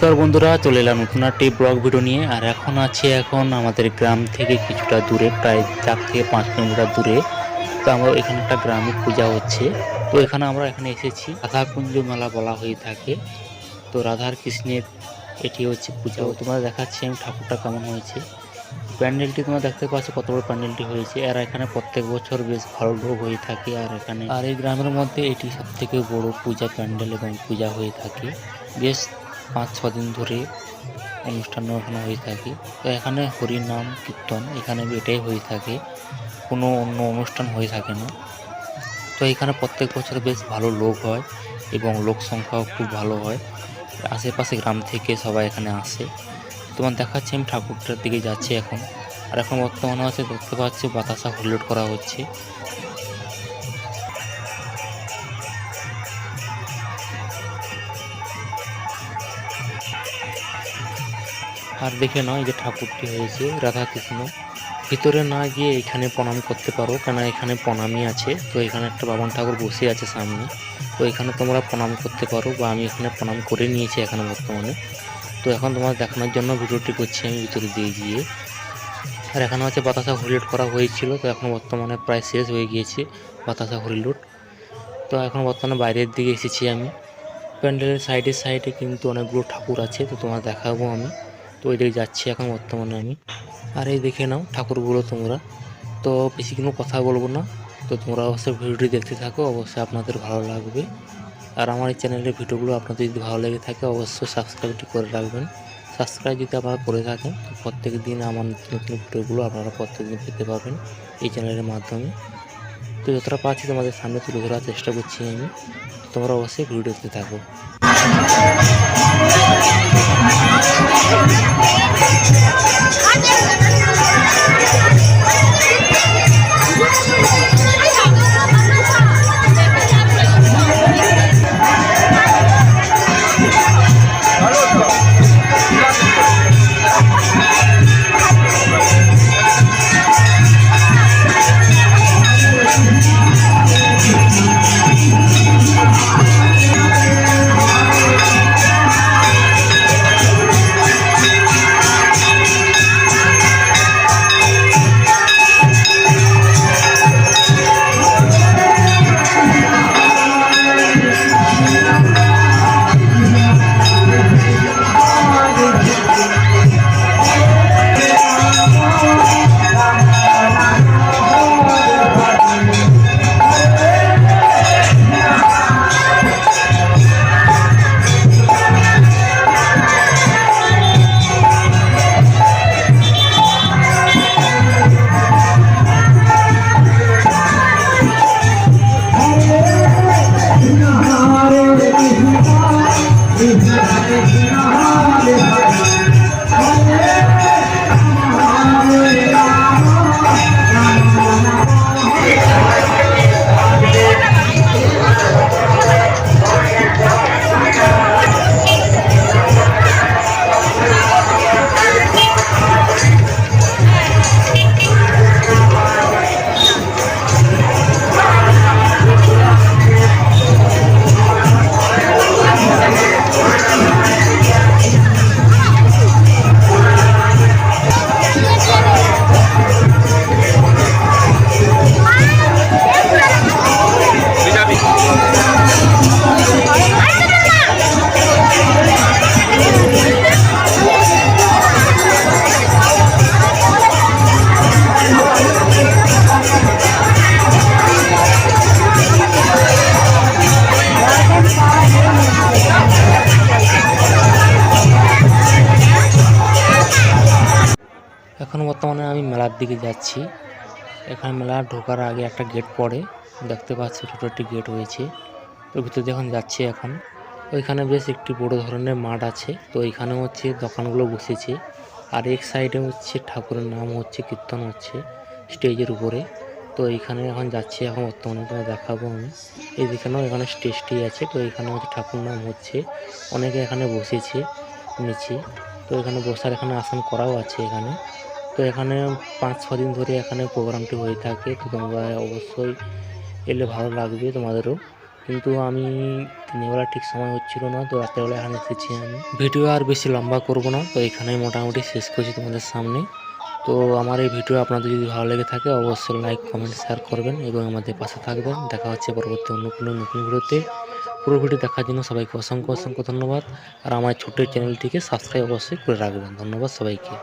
নমস্কার বন্ধুরা, চলে এলাম নতুন একটি ব্লগ ভিডিও নিয়ে। আর এখন আমাদের গ্রাম থেকে কিছুটা দূরে, প্রায় 4 থেকে 5 কিলোমিটার দূরে। তো আমরা এখানে একটা গ্রামে পূজা হচ্ছে। তো আমরা এখানে এসেছি, রাধাকুঞ্জ মেলা বলা হয়ে থাকে। তো রাধার কৃষ্ণের এটি হচ্ছে পূজা। তোমরা দেখাচ্ছি আমি ঠাকুরটা কেমন হয়েছে। প্যান্ডেলটি তোমরা দেখতে পাচ্ছ কত বড় প্যান্ডেলটি হয়েছে। আর এখানে প্রত্যেক বছর বেশ ভালো লোক হয়ে থাকে। আর এই গ্রামের মধ্যে এটি সব থেকে বড় পূজা প্যান্ডেল এবং পূজা হয়ে থাকে। বেশ 5-6 দিন ধরে অনুষ্ঠান এখানে হয়ে থাকে। তো এখানে হরিনাম কীর্তন এখানে এটাই হয়ে থাকে, কোনো অন্য অনুষ্ঠান হয়ে থাকে না। তো এখানে প্রত্যেক বছর বেশ ভালো লোক হয় এবং লোক সংখ্যাও খুব ভালো হয়। আশেপাশে গ্রাম থেকে সবাই এখানে আসে। তোমার দেখাচ্ছি আমি ঠাকুরটার দিকে যাচ্ছি এখন। আর এখন বর্তমানে আছে দেখতে পাচ্ছি বাতাসা হলুদ করা হচ্ছে। আর দেখে নাও এই যে ঠাকুরটি হয়েছে রাধা কৃষ্ণ। ভিতরে না গিয়ে এখানে প্রণাম করতে পারো, কেন এখানে প্রণামই আছে। তো এখানে একটা বামন ঠাকুর বসে আছে সামনে। তো এখানে তোমরা প্রণাম করতে পারো, বা আমি এখানে প্রণাম করে নিয়েছি এখানে বর্তমানে। তো এখন তোমার দেখানোর জন্য ভিডিওটি করছি আমি ভিতরে দিয়ে গিয়ে। আর এখানে হচ্ছে বাতাসা হরিলুট করা হয়েছিল, তো এখন বর্তমানে প্রায় শেষ হয়ে গিয়েছে বাতাসা হরিলুট। তো এখন বর্তমানে বাইরের দিকে এসেছি আমি। প্যান্ডেলের সাইডে কিন্তু অনেকগুলো ঠাকুর আছে, তো তোমার দেখাবো আমি। তো ওই দিকে যাচ্ছি এখন বর্তমানে আমি। আর এই দেখে নাও ঠাকুরগুলো তোমরা। তো বেশি কোনো কথা বলবো না। তো তোমরা অবশ্যই ভিডিওটি দেখতে থাকো, অবশ্যই আপনাদের ভালো লাগবে। আর আমার এই চ্যানেলের ভিডিওগুলো আপনাদের যদি ভালো লেগে থাকে অবশ্যই সাবস্ক্রাইবটি করে রাখবেন। সাবস্ক্রাইব যদি আপনারা করে থাকেন তো প্রত্যেক দিন আমার নতুন নতুন ভিডিওগুলো আপনারা প্রত্যেক দিন পেতে পারবেন এই চ্যানেলের মাধ্যমে। তো যতটা পাচ্ছি তোমাদের সামনে তুলে ধরার চেষ্টা করছি আমি। তোমরা অবশ্যই ভিডিও দেখতে থাকো। এখন বর্তমানে আমি মেলার দিকে যাচ্ছি। এখানে মেলা ঢোকার আগে একটা গেট পড়ে, দেখতে পাচ্ছি ছোটো একটি গেট হয়েছে। তো ভিতরে যখন যাচ্ছি এখন, ওইখানে বেশ একটি বড় ধরনের মাঠ আছে। তো এইখানে হচ্ছে দোকানগুলো বসেছে। আর এক সাইডে হচ্ছে ঠাকুরের নাম হচ্ছে কীর্তন হচ্ছে স্টেজের উপরে। তো এইখানে এখন যাচ্ছি এখন বর্তমানে, তোমার দেখাবো আমি। এইখানেও এখানে স্টেজটি আছে। তো এইখানে হচ্ছে ঠাকুর নাম হচ্ছে, অনেকে এখানে বসেছে নিচে। তো এখানে বসার এখানে আসন করাও আছে এখানে। তো এখানে 5-6 দিন ধরে এখানে প্রোগ্রামটি হয়ে থাকে। তো তোমরা অবশ্যই এলে ভালো লাগবে তোমাদেরও। কিন্তু আমি দিনের বেলা ঠিক সময় হচ্ছিল না, তো রাত্রেবেলা এখানে এসেছি আমি। ভিডিও আর বেশি লম্বা করব না, তো এখানেই মোটামুটি শেষ করছি তোমাদের সামনে। তো আমার এই ভিডিও আপনাদের যদি ভালো লেগে থাকে অবশ্যই লাইক কমেন্ট শেয়ার করবেন এবং আমাদের পাশে থাকবেন। দেখা হচ্ছে পরবর্তী অন্য কোনো নতুন ভিডিওতে। পুরো ভিডিও দেখার জন্য সবাইকে অসংখ্য অসংখ্য ধন্যবাদ। আর আমার ছোট্ট চ্যানেলটিকে সাবস্ক্রাইব অবশ্যই করে রাখবেন। ধন্যবাদ সবাইকে।